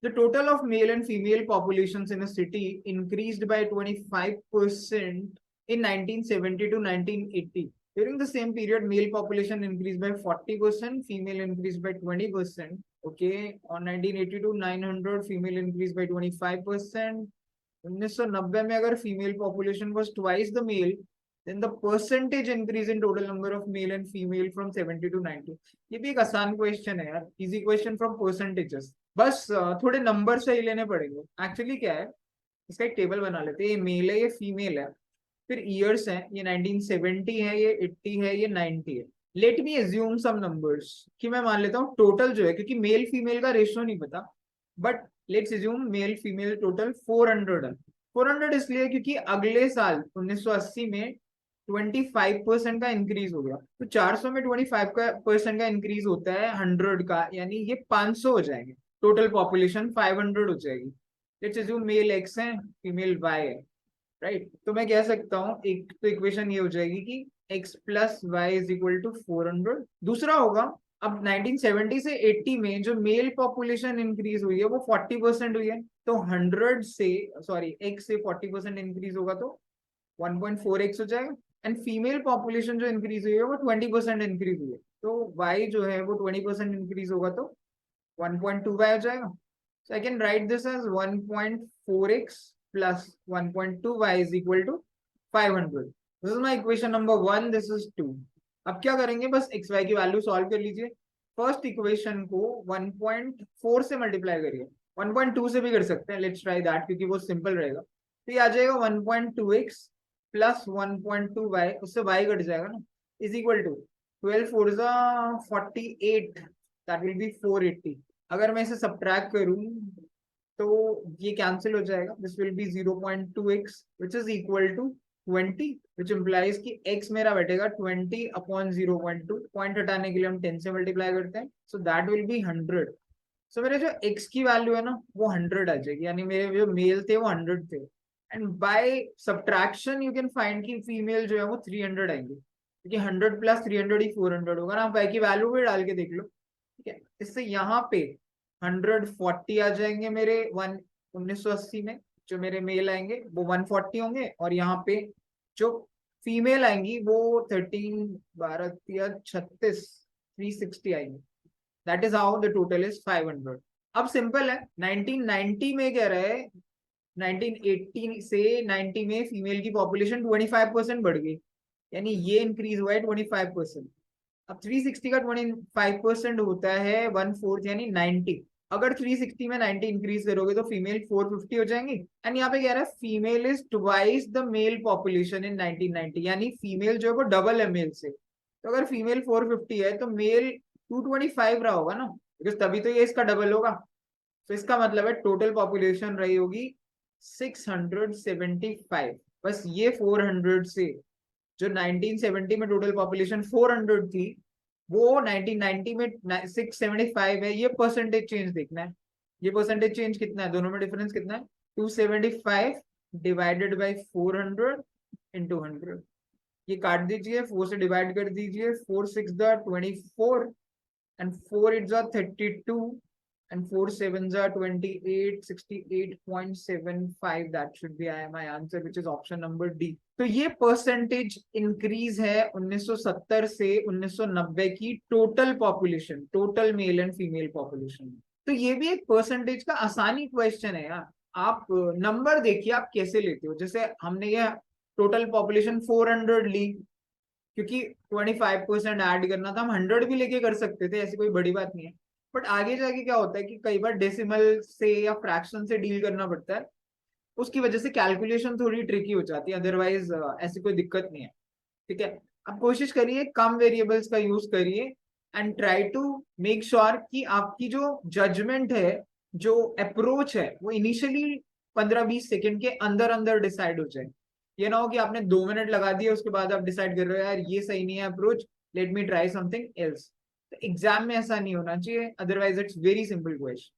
The total of male and female populations in a city increased by 25% in 1970 to 1980. During the same period, male population increased by 40%, female increased by 20%. Okay, on 1980 to 900, female increased by 25%. 1990 में अगर female population was twice the male, then the percentage increase in total number of male and female from 70 to 90. ये भी एक आसान question है यार, easy question from percentages. बस थोड़े नंबर सही लेने पड़ेंगे. एक्चुअली क्या है, इसका एक टेबल बना लेते हैं. ये मेल है, ये फीमेल है, फिर ईयर्स है, ये 1970 है, ये 80 है, ये 90 है. Let me assume some numbers कि मैं मान लेता हूँ टोटल जो है, क्योंकि मेल फीमेल का रेशियो नहीं पता, but let's assume male female total 400 है. 400 इसलिए क्योंकि अगले साल 1980 में 25% का इंक्रीज हो गया, तो 400 में 25% का इंक्रीज होता है 100 का, यानी ये 500 हो जाएंगे. टोटल पॉपुलेशन 500 हो जाएगी. लेट्स अज्यूम मेल एक्स है, फीमेल वाई है, राइट. तो मैं कह सकता हूँ एक तो इक्वेशन ये हो जाएगी कि x plus y is equal to 400. दूसरा होगा, अब 1970 से 80 में जो मेल पॉपुलेशन इंक्रीज हुई है वो 40% हुई है, तो 100 से सॉरी x से 40% इंक्रीज होगा तो 1.4x हो जाएगा. एंड फीमेल पॉपुलेशन जो इंक्रीज हुई है वो 20% इंक्रीज हुई है, तो y जो है वो 20% इंक्रीज होगा तो 1.2y हो जाएगा. So I can write this as 1.4x plus 1.2y is equal to 500. This is my equation number 1. This is 2. अब क्या करेंगे, बस x y की वैल्यू सॉल्व कर लीजिए. फर्स्ट इक्वेशन को 1.4 से मल्टीप्लाई करिए. 1.2 से भी कर सकते हैं, लेट्स ट्राई दैट, क्योंकि वो सिंपल रहेगा. तो ये आ जाएगा 1.2x प्लस 1.2y, उससे y कट जाएगा ना, is equal to 12 4 48, that will be 480. अगर मैं इसे सब्ट्रैक्ट करूं तो ये कैंसिल हो जाएगा. This will be 0.2x which is equal to 20, which implies कि x मेरा बैठेगा 20 अपॉन 0.2. पॉइंट हटाने के लिए हम 10 से मल्टीप्लाई करते हैं, सो दैट विल बी 100. सो मेरे जो x की वैल्यू है ना वो 100 आ जाएगी, यानी मेरे जो मेल थे वो 100 थे. And by subtraction you can find कि फीमेल जो है वो 300 आएंगे, क्योंकि 100 प्लस 300 ही 400 होगा ना. आप y की वैल्यू भी डाल के देख लो. ठीक है, इससे यहाँ पे 140 आ जाएंगे मेरे 1980 में. जो मेरे मेल आएंगे वो 140 होंगे, और यहाँ पे जो फीमेल आएंगी वो 13 12 36 360 आएंगे. That is how the total is 500. अब सिंपल है, 1990 में कह रहे हैं 1980 से 90 में फीमेल की पॉपुलेशन 25% बढ़ गई, यानी ये इंक्रीज हुआ है 25%. अब 360 का 25% होता है 1/4 यानी 90. अगर 360 में 90 इंक्रीज करोगे तो फीमेल 450 हो जाएंगी. एंड यहाँ पे कह रहा है female is twice the mail population in 1990, यानी फीमेल जो है वो डबल है मेल से. तो अगर फीमेल 450 है तो मेल 225 रहा होगा ना, बिकॉज तभी तो ये इसका डबल होगा. तो इसका मतलब है टोटल पॉपुलेशन रही होगी 675. बस ये 400 से जो 1970 में टोटल पॉपुलेशन 400 थी वो 1990 में 675 है. ये परसेंटेज चेंज देखना है. ये परसेंटेज चेंज कितना है, दोनों में डिफरेंस कितना है, 275 डिवाइडेड बाय 400 इंटू 100. ये काट दीजिए, 4 से डिवाइड कर दीजिए, 4 6 24 and 4 8 32 and 4 7s are 28, 68.75. That should be my answer, which is option number D. तो ये परसेंटेज इंक्रीज है 1970 से 1990 की total population, total male and female population. तो ये भी एक परसेंटेज का आसानी क्वेश्चन है यार. आप नंबर देखिए आप कैसे लेते हो. जैसे हमने ये टोटल पॉपुलेशन 400 ली, क्योंकि 25% ऐड करना था, हम 100 भी लेके कर सकते थे, ऐसी कोई बड़ी बात नहीं है. बट आगे जाके क्या होता है कि कई बार डेसिमल से या फ्रैक्शन से डील करना पड़ता है, उसकी वजह से कैलकुलेशन थोड़ी ट्रिकी हो जाती है. अदरवाइज ऐसी कोई दिक्कत नहीं है. ठीक है, आप कोशिश करिए कम वेरिएबल्स का यूज करिए and try to make sure कि आपकी जो जजमेंट है, जो अप्रोच है, वो इनिशियली 15-20 सेकेंड के अंदर अंदर डिसाइड हो जाए. ये ना हो कि आपने 2 मिनट लगा दिए उसके बाद आप डिसाइड कर रहे हो यार ये सही नहीं है approach, let me try something else. Exam में ऐसा नहीं होना चाहिए, otherwise it's very simple question.